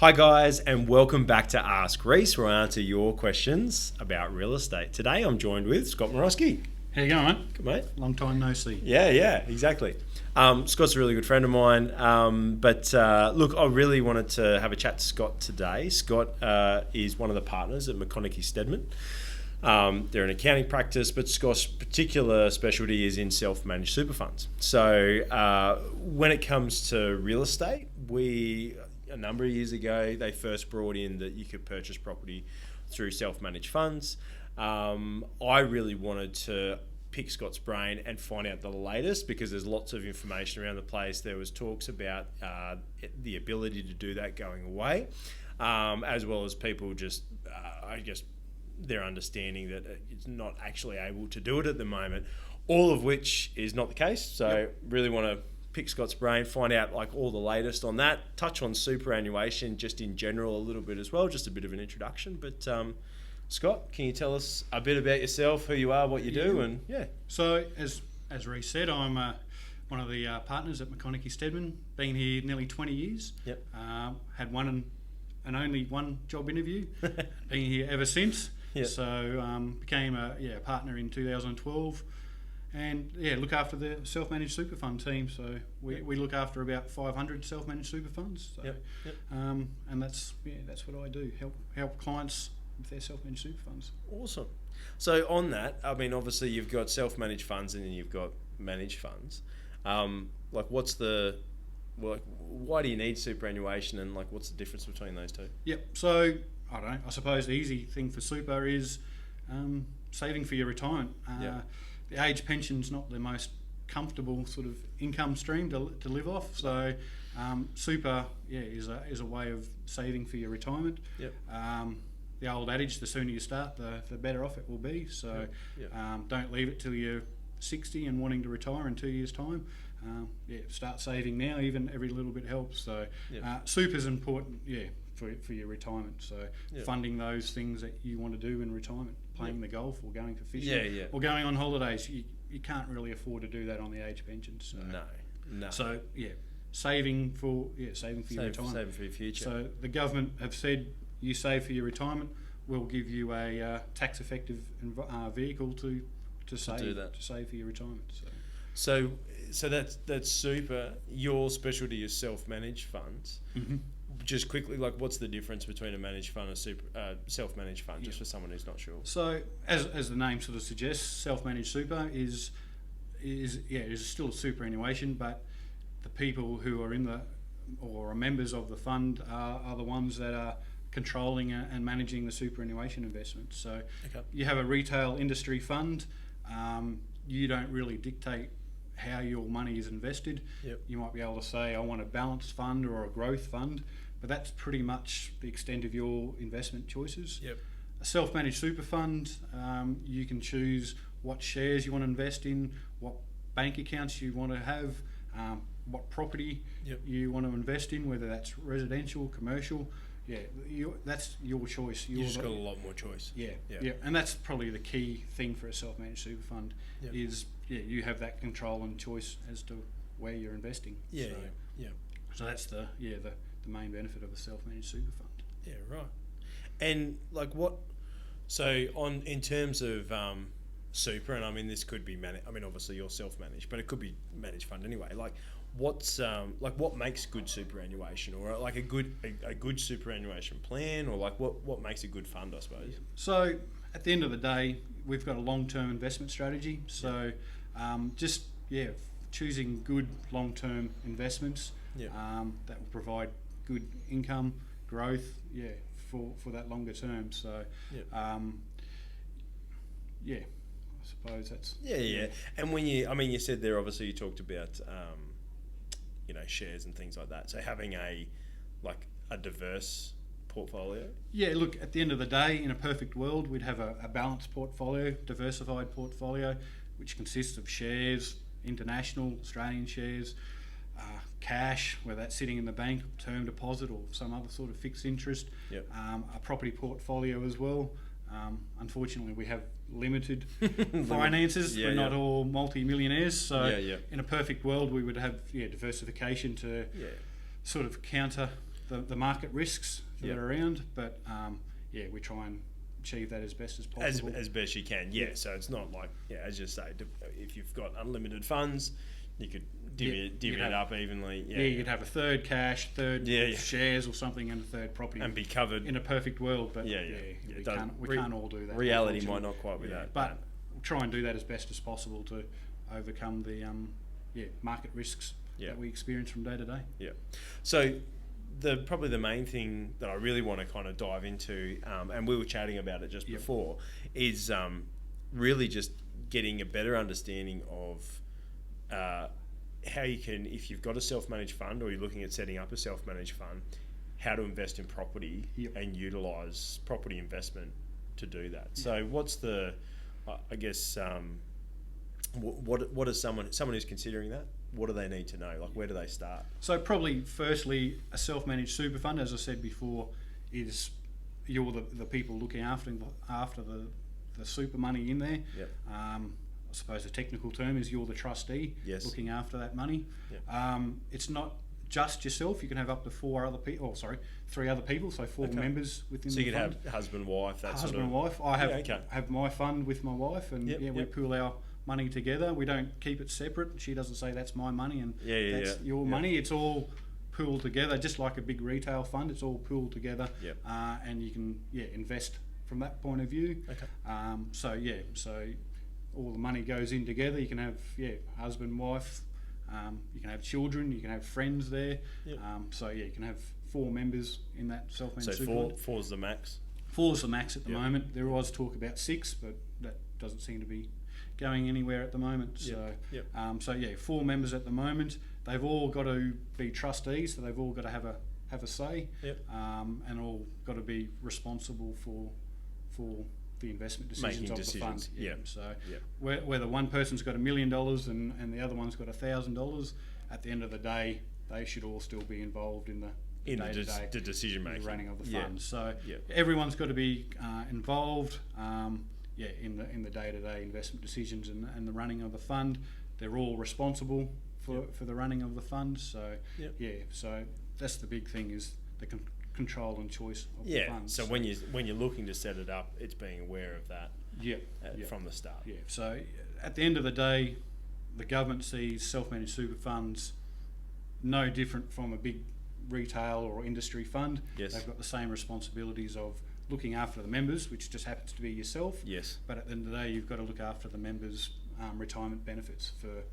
Hi guys, and welcome back to Ask Rhyce, where I answer your questions about real estate. Today I'm joined with Scott Maroske. How you going, mate? Good, mate. Long time no see. Yeah, exactly. Scott's a really good friend of mine, but look, I really wanted to have a chat to Scott today. Scott is one of the partners at McConachie Stedman. They're an accounting practice, but Scott's particular specialty is in self-managed super funds. So when it comes to real estate, a number of years ago, they first brought in that you could purchase property through self-managed funds. I really wanted to pick Scott's brain and find out the latest, because there's lots of information around the place. There was talks about the ability to do that going away, as well as people just, I guess, their understanding that it's not actually able to do it at the moment, all of which is not the case. So really want to pick Scott's brain, find out like all the latest on that, touch on superannuation just in general a little bit as well, just a bit of an introduction. But Scott, can you tell us a bit about yourself, who you are, what you do, and So as Rhyce said, I'm one of the partners at McConachie Stedman. Been here nearly 20 years. Yep. Had one and only one job interview. Been here ever since. Yep. So became a partner in 2012. And look after the self-managed super fund team. So we look after about 500 self-managed super funds. So, Yep. and that's what I do. Help clients with their self-managed super funds. Awesome. So on that, I mean, obviously you've got self-managed funds and then you've got managed funds. Why do you need superannuation, and like what's the difference between those two? Yep. So I suppose the easy thing for super is saving for your retirement. The age pension's not the most comfortable sort of income stream to live off. So super is a way of saving for your retirement. Yep. The old adage, the sooner you start, the better off it will be. So don't leave it till you're 60 and wanting to retire in 2 years' time. Start saving now. Even every little bit helps. So super's important. For your retirement. So funding those things that you want to do in retirement, playing the golf or going for fishing, or going on holidays. You can't really afford to do that on the age pension. So No. So saving for your retirement. Saving for your future. So the government have said you save for your retirement. We'll give you a tax effective vehicle to save for your retirement. So that's super. Your specialty is self-managed funds. Mm-hmm. Just quickly, like, what's the difference between a managed fund and self-managed fund, just for someone who's not sure? So, as the name sort of suggests, self-managed super is still a superannuation, but the people who are are members of the fund are the ones that are controlling and managing the superannuation investments. So, you have a retail industry fund. You don't really dictate how your money is invested. Yep. You might be able to say, I want a balanced fund or a growth fund, but that's pretty much the extent of your investment choices. Yep. A self-managed super fund, you can choose what shares you want to invest in, what bank accounts you want to have, what property you want to invest in, whether that's residential, commercial. That's your choice. You've just got a lot more choice. Yeah, and that's probably the key thing for a self-managed super fund is you have that control and choice as to where you're investing. So that's the main benefit of a self-managed super fund. Yeah, right. And like in terms of super, and I mean this could be obviously you're self-managed, but it could be managed fund anyway. Like what makes good superannuation, or like a good superannuation plan, or like what makes a good fund, I suppose? So at the end of the day, we've got a long-term investment strategy. So choosing good long-term investments that will provide good income growth for that longer term. So I suppose that's And when you said there, obviously you talked about shares and things like that. So having a diverse portfolio. Look, at the end of the day, in a perfect world, we'd have a balanced portfolio, diversified portfolio, which consists of shares, international, Australian shares, cash, whether that's sitting in the bank, term deposit, or some other sort of fixed interest, a property portfolio as well. Unfortunately, we have limited finances. We're not all multi-millionaires. So in a perfect world, we would have diversification to sort of counter the market risks that are around, but we try and achieve that as best as possible. As best you can, So it's not like, as you say, if you've got unlimited funds, you could divvy it up evenly. You'd have a third cash, third shares or something, and a third property, and be covered in a perfect world. But we can't all do that. Reality might not quite be that, but we'll try and do that as best as possible to overcome the market risks that we experience from day to day. Yeah. So probably the main thing that I really want to kind of dive into, and we were chatting about it just before, is really just getting a better understanding of how you can, if you've got a self-managed fund or you're looking at setting up a self-managed fund, how to invest in property and utilise property investment to do that. So what's the, I guess, what is someone who's considering that? What do they need to know? Like, where do they start? So probably, firstly, a self-managed super fund, as I said before, is you're the people looking after the super money in there. Yep. I suppose the technical term is you're the trustee looking after that money. Yep. It's not just yourself. You can have up to three other people, so four members within the fund. So you can have husband, wife, and wife. I have my fund with my wife, and we pool our money together. We don't keep it separate. She doesn't say that's my money and that's your money. It's all pooled together, just like a big retail fund. It's all pooled together, and you can invest from that point of view. Okay. So all the money goes in together. You can have husband, wife. You can have children. You can have friends there. Yep. You can have four members in that self-managed super fund. Four's the max. Four's the max at the moment. There was talk about 6, but that doesn't seem to be going anywhere at the moment. So 4 members at the moment. They've all got to be trustees, so they've all got to have a say, and all got to be responsible for the investment decisions of the fund. So whether one person's got $1 million and the other one's got $1,000, at the end of the day, they should all still be involved in the day-to-day the decision making, the running of the fund. So everyone's got to be involved. In the day-to-day investment decisions and the running of the fund. They're all responsible for the running of the fund. So so that's the big thing, is the control and choice of the fund. So when you're looking to set it up, it's being aware of that from the start. So at the end of the day, the government sees self-managed super funds no different from a big retail or industry fund. They've got the same responsibilities of looking after the members, which just happens to be yourself. But at the end of the day, you've got to look after the members' retirement benefits for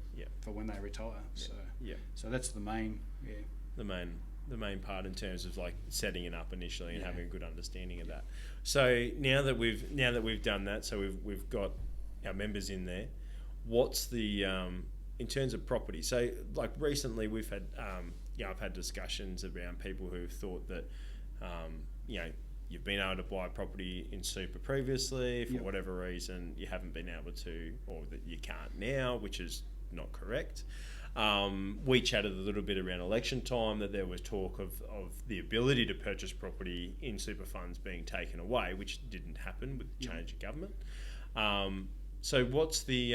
when they retire. So that's the main the main part in terms of like setting it up initially and having a good understanding of that. So now that we've done that, so we've got our members in there. What's the in terms of property? So like recently we've had I've had discussions around people who've thought that you've been able to buy property in super previously, for whatever reason you haven't been able to, or that you can't now, which is not correct. We chatted a little bit around election time that there was talk of the ability to purchase property in super funds being taken away, which didn't happen with the change of government. So what's the,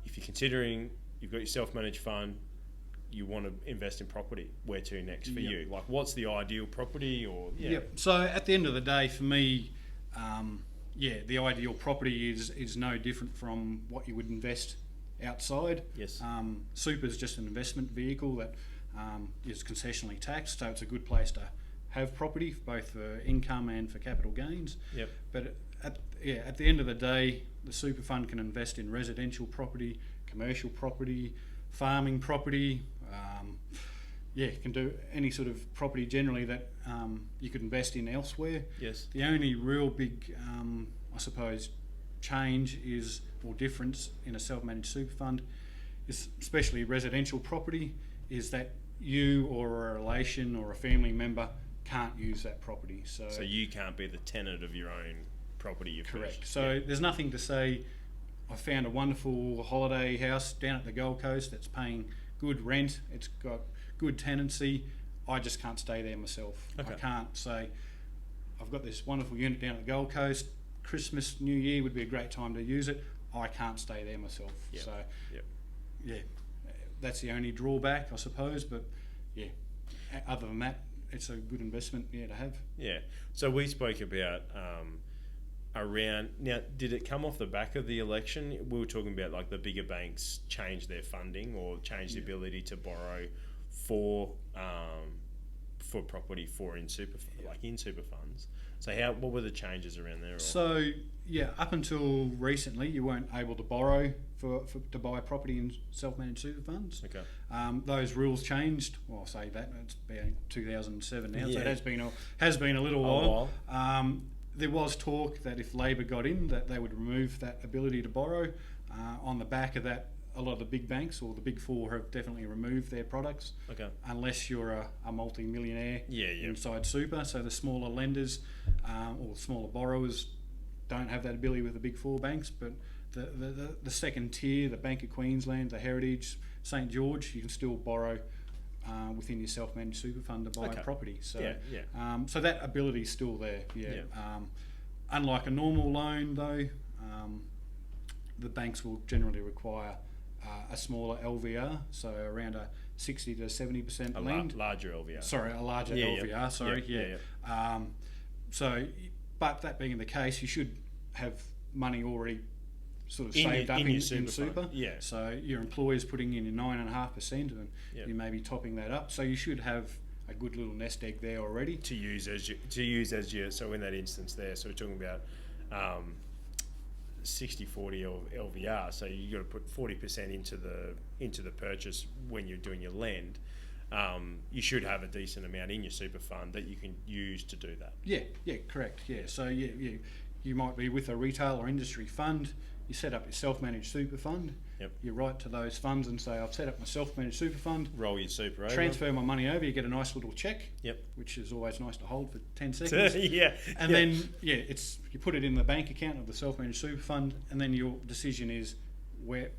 if you're considering, you've got your self-managed fund, you want to invest in property, where to next for you? Like, what's the ideal property? Or So at the end of the day, for me, the ideal property is no different from what you would invest outside. Super is just an investment vehicle that is concessionally taxed, so it's a good place to have property, both for income and for capital gains. But at the end of the day, the super fund can invest in residential property, commercial property, farming property. Can do any sort of property generally that you could invest in elsewhere. The only real big, I suppose, change is, or difference in a self-managed super fund, is especially residential property, is that you or a relation or a family member can't use that property. So you can't be the tenant of your own property you've correct. purchased. So there's nothing to say, I found a wonderful holiday house down at the Gold Coast that's paying good rent, it's got good tenancy, I just can't stay there myself. I can't say, I've got this wonderful unit down at the Gold Coast, Christmas, New Year would be a great time to use it, I can't stay there myself. That's the only drawback, I suppose, but other than that, it's a good investment to have. Yeah. So we spoke about around now. Did it come off the back of the election? We were talking about like the bigger banks change their funding or change the ability to borrow for property in super funds. So what were the changes around there? So up until recently, you weren't able to borrow to buy property in self-managed super funds. Okay. Those rules changed. Well, I'll say that it's been 2007 now, so Yeah. it has been a little while. There was talk that if Labor got in, that they would remove that ability to borrow. On the back of that, a lot of the big banks or the big four have definitely removed their products. Okay. Unless you're a multi-millionaire Yeah. inside super. So the smaller lenders or smaller borrowers don't have that ability with the big four banks. But the second tier, the Bank of Queensland, the Heritage, St George, you can still borrow within your self-managed super fund to buy a property. So so that ability is still there. Unlike a normal loan though, the banks will generally require a smaller LVR, so around a 60 to 70% lend. Larger LVR. Sorry, a larger LVR. Sorry, So, but that being the case, you should have money already sort of saved up in super. Yeah. So your employer's putting in your 9.5%, and you may be topping that up. So you should have a good little nest egg there already to use as your. So in that instance there, so we're talking about 60-40 LVR. So you got to put 40% into the purchase when you're doing your lend. You should have a decent amount in your super fund that you can use to do that. Yeah, correct. Yeah, so you might be with a retail or industry fund. You set up your self-managed super fund. Yep. You write to those funds and say, I've set up my self-managed super fund. Roll your super over. Transfer my money over. You get a nice little check. Yep. Which is always nice to hold for 10 seconds. And then you put it in the bank account of the self-managed super fund, and then your decision is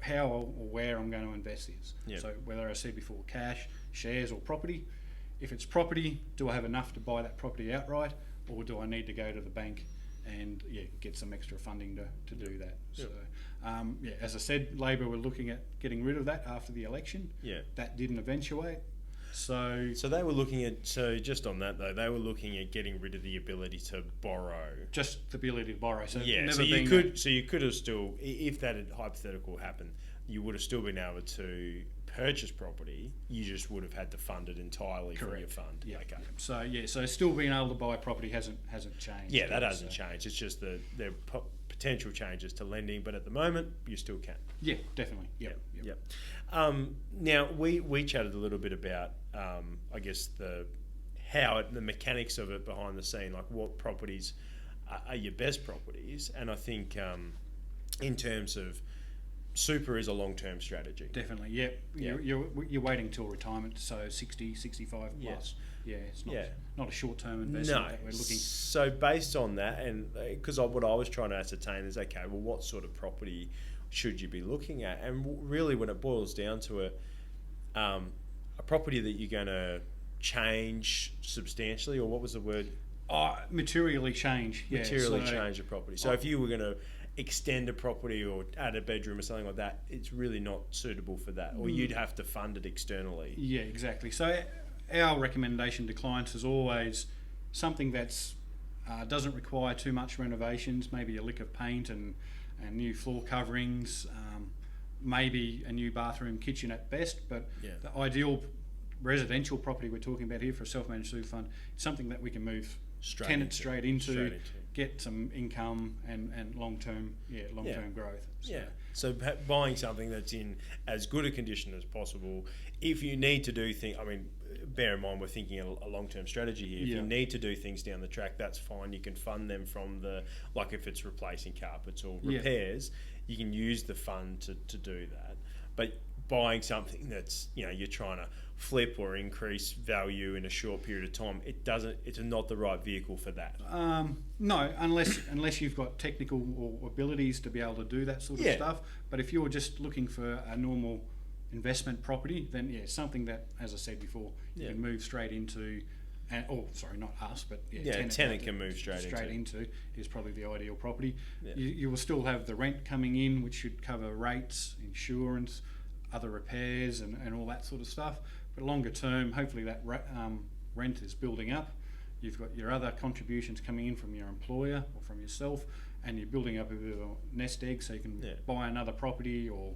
how or where I'm going to invest this. Yep. So whether I said before, cash, shares, or property. If it's property, do I have enough to buy that property outright, or do I need to go to the bank and get some extra funding to do that? Yep. So as I said, Labor were looking at getting rid of that after the election. That didn't eventuate. So they were looking at, just on that though, they were looking at getting rid of the ability to borrow. Just the ability to borrow. So you could have still, if that had hypothetical happened, you would have still been able to purchase property. You just would have had to fund it entirely from your fund. Yeah. Okay. So still being able to buy property hasn't changed. Yeah, that hasn't changed. It's just there are potential changes to lending, but at the moment you still can. Yeah, definitely. Yep. Now we chatted a little bit about I guess the mechanics of it behind the scene, like what properties are your best properties, and I think in terms of super is a long-term strategy. Definitely, yep. You're waiting till retirement, so 60, 65 plus. Yeah, it's not a short-term investment that we're looking. So based on that, and because what I was trying to ascertain is, okay, well, what sort of property should you be looking at? And really, when it boils down to it, a property that you're going to change substantially, or what was the word? Materially change. Yeah, change a property. So if you were going to extend a property or add a bedroom or something like that, it's really not suitable for that, or you'd have to fund it externally. Yeah, exactly. So our recommendation to clients is always something that's doesn't require too much renovations, maybe a lick of paint and new floor coverings, maybe a new bathroom, kitchen at best, but the ideal residential property we're talking about here for a self-managed super fund is something that we can move tenants straight into, get some income and long-term growth. So buying something that's in as good a condition as possible. If you need to do things, I mean, bear in mind we're thinking a long-term strategy here. If you need to do things down the track, that's fine. You can fund them from like if it's replacing carpets or repairs, you can use the fund to do that. But buying something that's, you're trying to flip or increase value in a short period of time, it's not the right vehicle for that. No, unless you've got technical or abilities to be able to do that sort of stuff. But if you're just looking for a normal investment property, then something that, as I said before, you can move straight into. Not us, but tenant can move straight into is probably the ideal property. You will still have the rent coming in, which should cover rates, insurance, other repairs, and all that sort of stuff. But longer term, hopefully that rent is building up, you've got your other contributions coming in from your employer or from yourself, and you're building up a bit of a nest egg so you can buy another property or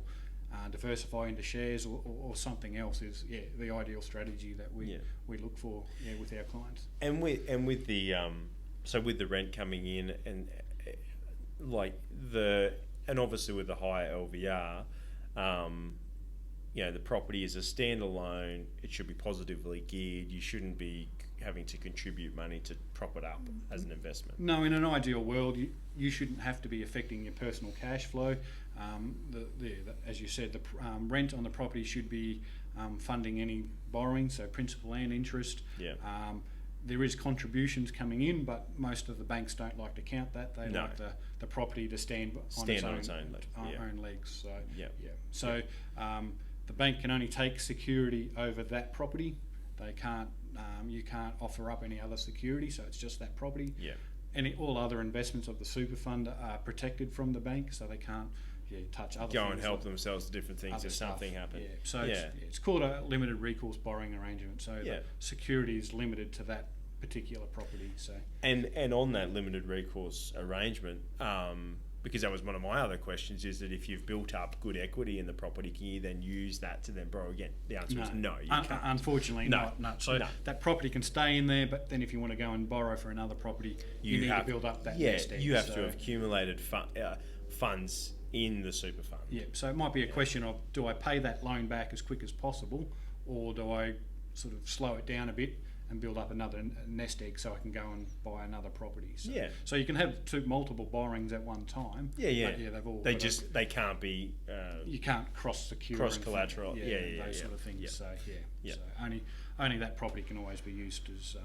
diversify into shares or something else is the ideal strategy that we look for with our clients. And with the so with the rent coming in and and obviously with the higher LVR, the property is a standalone. It should be positively geared. You shouldn't be having to contribute money to prop it up as an investment. No, in an ideal world, you shouldn't have to be affecting your personal cash flow. As you said, the rent on the property should be funding any borrowing, so principal and interest. Yeah. There is contributions coming in, but most of the banks don't like to count that. They like the property to stand on its own legs. So the bank can only take security over that property. They can't. You can't offer up any other security, so it's just that property. Yeah. All other investments of the super fund are protected from the bank, so they can't touch other things. Go and help themselves to different things if something happens. Yeah. So it's called a limited recourse borrowing arrangement. So the security is limited to that particular property. So and on that limited recourse arrangement, because that was one of my other questions, is that if you've built up good equity in the property, can you then use that to then borrow again? The answer is no, you can't. Unfortunately, not. So that property can stay in there, but then if you want to go and borrow for another property, you need to build up that nest egg. You have to have accumulated funds in the super fund. Yeah, so it might be a question of, do I pay that loan back as quick as possible, or do I sort of slow it down a bit and build up another nest egg so I can go and buy another property? So you can have multiple borrowings at one time. But they can't be. You can't cross secure, cross collateral. Those sort of things. So only that property can always be used as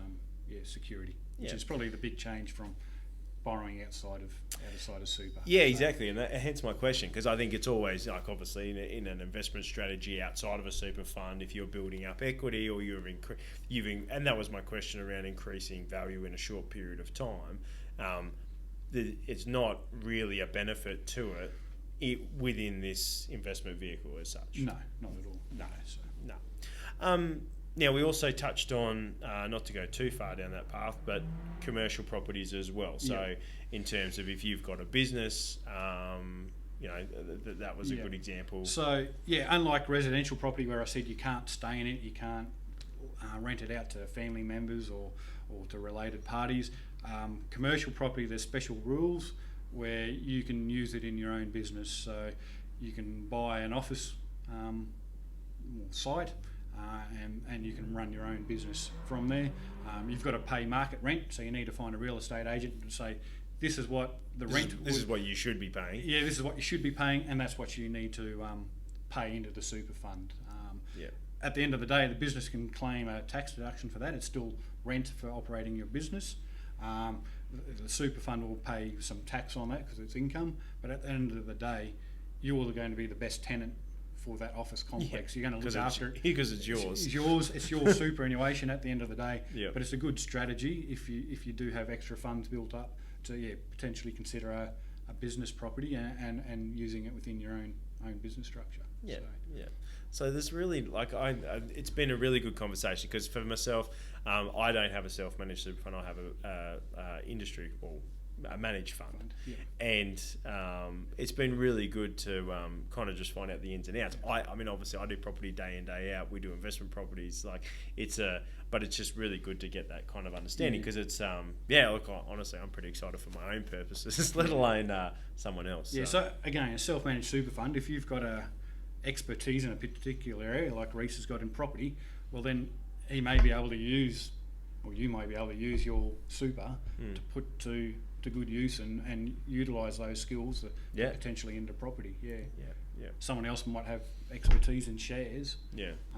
security, which is probably the big change from borrowing outside of super. Yeah, exactly, and hence my question, because I think it's always obviously in an investment strategy outside of a super fund, if you're building up equity or and that was my question around increasing value in a short period of time. It's not really a benefit to it within this investment vehicle as such. No, not at all. No. Now, we also touched on, not to go too far down that path, but commercial properties as well. So in terms of if you've got a business, that was a good example. So, unlike residential property where I said you can't stay in it, you can't rent it out to family members or to related parties, commercial property, there's special rules where you can use it in your own business. So you can buy an office site, and you can run your own business from there. You've got to pay market rent, so you need to find a real estate agent to say, this is what this is what you should be paying. Yeah, this is what you should be paying, and that's what you need to pay into the super fund. At the end of the day, the business can claim a tax deduction for that. It's still rent for operating your business. The super fund will pay some tax on that because it's income, but at the end of the day, you're going to be the best tenant for that office complex. You're going to look after it because it's yours. It's your superannuation at the end of the day. Yep. But it's a good strategy if you do have extra funds built up to potentially consider a business property and using it within your own business structure. So there's really it's been a really good conversation, because for myself, I don't have a self-managed super fund. I have a industry or a managed fund, and it's been really good to kind of just find out the ins and outs. I mean, obviously, I do property day in, day out. We do investment properties. But it's just really good to get that kind of understanding, because it's honestly, I'm pretty excited for my own purposes, let alone someone else. So again, a self-managed super fund, if you've got a expertise in a particular area, like Rhyce has got in property, well then he may be able to use, or you may be able to use your super to put to good use and utilise those skills potentially into property. Someone else might have expertise in shares.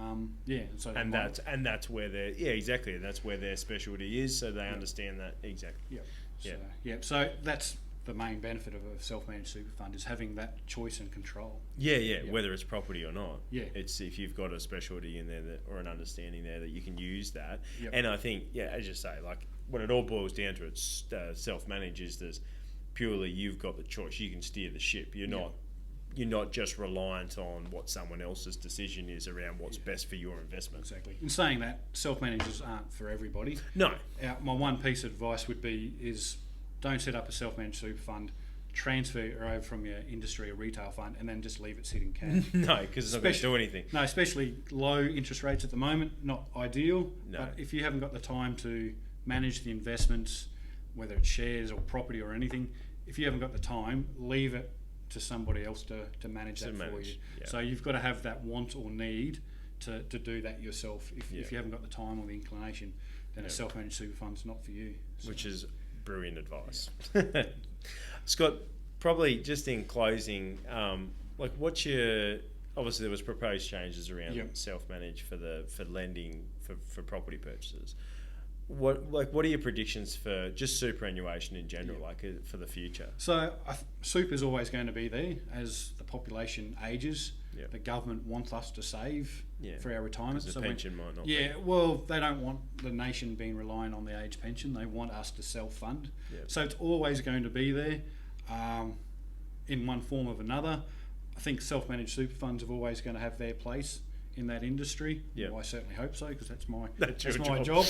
And that's where that's where their specialty is, so they understand that exactly. So that's the main benefit of a self-managed super fund, is having that choice and control. Whether it's property or not. It's if you've got a specialty in there or an understanding there that you can use that. And I think, as you say, like when it all boils down to it, self-managed is this purely you've got the choice. You can steer the ship. You're not you're not just reliant on what someone else's decision is around what's best for your investment. Exactly. In saying that, self-managers aren't for everybody. No. My one piece of advice would be is don't set up a self-managed super fund, transfer it over from your industry or retail fund, and then just leave it sitting cash. No, because it's not going to do anything. No, especially low interest rates at the moment, not ideal. No. But if you haven't got the time to manage the investments, whether it's shares or property or anything, if you haven't got the time, leave it to somebody else to manage that for you. Yeah. So you've got to have that want or need to do that yourself. If you haven't got the time or the inclination, then a self-managed super fund's not for you. So. Which is brilliant advice. Scott, probably just in closing, like what's your, obviously there was proposed changes around self-managed for lending for property purchases. What are your predictions for just superannuation in general, for the future? So super is always going to be there as the population ages. The government wants us to save for our retirement. So pension might not. Yeah, well, they don't want the nation being reliant on the age pension. They want us to self-fund. So it's always going to be there, in one form or another. I think self-managed super funds are always going to have their place in that industry. Well, I certainly hope so, because that's my job.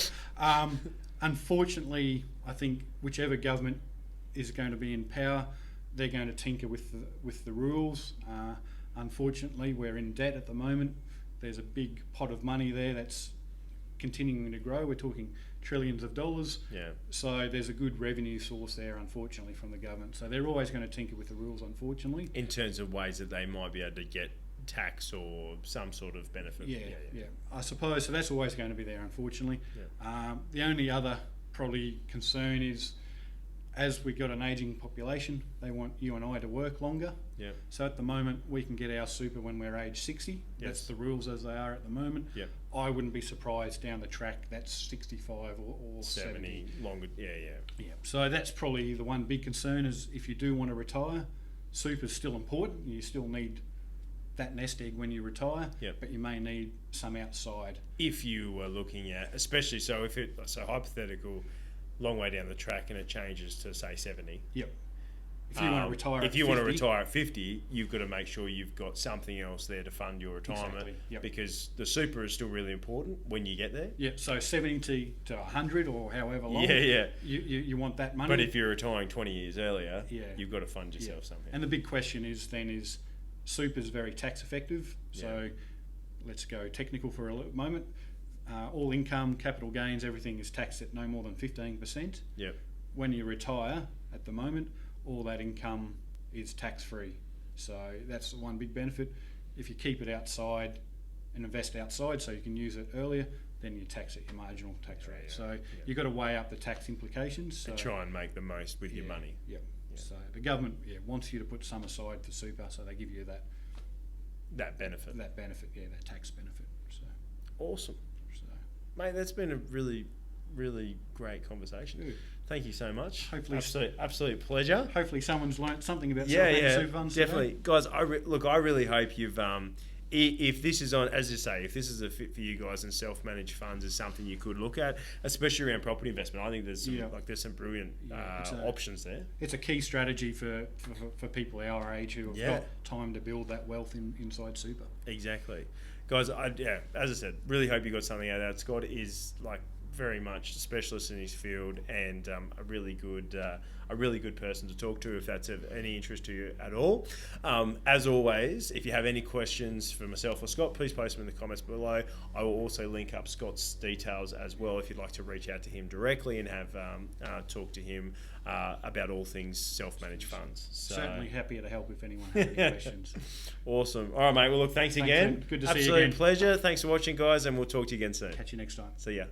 Unfortunately, I think whichever government is going to be in power, they're going to tinker with the rules. Unfortunately, we're in debt at the moment. There's a big pot of money there that's continuing to grow. We're talking trillions of dollars. So there's a good revenue source there, unfortunately, from the government. So they're always going to tinker with the rules, unfortunately. In terms of ways that they might be able to get tax or some sort of benefit. I suppose so. That's always going to be there, unfortunately. The only other probably concern is, as we've got an ageing population, they want you and I to work longer. So at the moment, we can get our super when we're age 60. That's the rules as they are at the moment. I wouldn't be surprised down the track that's 65 or 70 longer. So that's probably the one big concern, is if you do want to retire, super's still important. You still need that nest egg when you retire, but you may need some outside. If you were looking at, especially so hypothetical, long way down the track and it changes to say 70. If you want to retire, if you want to retire at 50, you've got to make sure you've got something else there to fund your retirement, because the super is still really important when you get there. So 70 to 100 or however long. You want that money. But if you're retiring 20 years earlier, you've got to fund yourself somehow. And the big question is super is very tax effective. So let's go technical for a moment. All income, capital gains, everything is taxed at no more than 15%. When you retire, at the moment, all that income is tax-free. So that's the one big benefit. If you keep it outside and invest outside so you can use it earlier, then you tax at your marginal tax rate. So you've got to weigh up the tax implications. And try and make the most with your money. So the government wants you to put some aside for super, so they give you that benefit. That tax benefit. So awesome. Mate, that's been a really, really great conversation. Good. Thank you so much. Hopefully, absolute pleasure. Hopefully, someone's learnt something about self-managed super funds. Definitely, today. Guys. I really hope you've. If this is on, as you say, if this is a fit for you guys, and self-managed funds is something you could look at, especially around property investment. I think there's some brilliant options there. It's a key strategy for people our age who have got time to build that wealth inside super. Exactly. Guys, as I said, really hope you got something out of that. Scott is very much a specialist in his field, and a really good person to talk to if that's of any interest to you at all. As always, if you have any questions for myself or Scott, please post them in the comments below. I will also link up Scott's details as well if you'd like to reach out to him directly and have talk to him about all things self-managed funds. So, certainly happy to help if anyone has any questions. Awesome. All right, mate. Well, look, thanks again. Good to see you again. Absolute pleasure. Thanks for watching, guys, and we'll talk to you again soon. Catch you next time. See ya.